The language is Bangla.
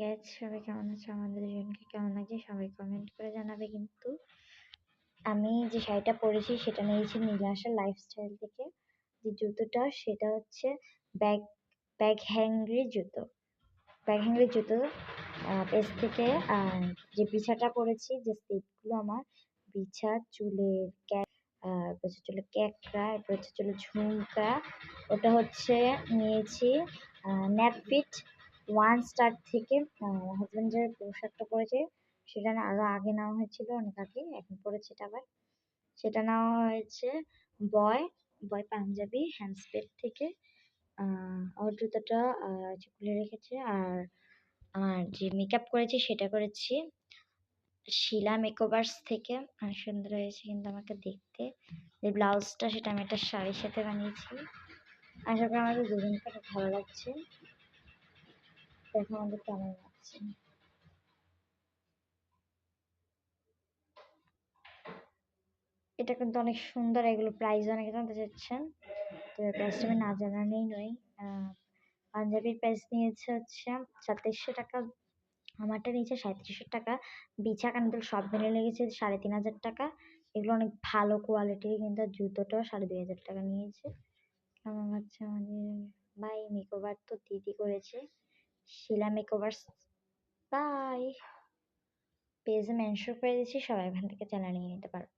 গাইস, সবাই কেমন আছো? আমাদের দুজনকে কেমন লাগছে সবাই কমেন্ট করে জানাবে। কিন্তু আমি যে শাড়িটা পরেছি সেটা নিয়েছি নীলাশা লাইফস্টাইল থেকে। যে জুতোটা সেটা হচ্ছে ব্যাগ ব্যাগ হ্যাংরি জুতো। ব্যাগ হ্যাংরি জুতো পেজ থেকে। আর যে বিছাটা পরেছি, যে স্লিপগুলো আমার বিছা, চুলের চুলের ক্যাকড়া, এরপর হচ্ছে চুলের ঝুমকা। ওটা হচ্ছে নিয়েছি ন্যাপফিট ওয়ান স্টার থেকে। হাজবেন্ড যে পোশাকটা পরেছে সেটা না আরো আগে নেওয়া হয়েছিল, অনেক আগে, এখন পরেছে এটা আবার। সেটা নেওয়া হয়েছে বয় বয় পাঞ্জাবি হ্যান্ডস্পেড থেকে। ওর জুতোটা খুলে রেখেছে। আর যে মেকআপ করেছি সেটা করেছি শিলা মেকওভার্স থেকে। সুন্দর হয়েছে কিন্তু আমাকে দেখতে। যে ব্লাউজটা সেটা আমি একটা শাড়ির সাথে বানিয়েছি। আশা করি আমাদের দুজনকে অনেক ভালো লাগছে। দেখো আমাদের কেমন লাগছে। এটা কিন্তু অনেক সুন্দর। এগুলো প্রাইস অনেকে জানতে চাচ্ছেন, তো প্রাইসটা আমি না জানালেই নয়। পাঞ্জাবির প্রাইস নিয়েছে হচ্ছে 3700 টাকা, আমারটা নিয়েছে 3700 টাকা। বিছা কানের সব মিলে লেগেছে 3500 টাকা। এগুলো অনেক ভালো কোয়ালিটির, কিন্তু জুতোটাও 2500 টাকা নিয়েছে। কেমন লাগছে আমাদের বাই মেকওভার? তো দিদি করেছে, শিলা মেকওভার্স। বাই। পেজে মেনশন করে দিচ্ছি, সবাই এখান থেকে চ্যানেল নিয়ে নিতে পারো।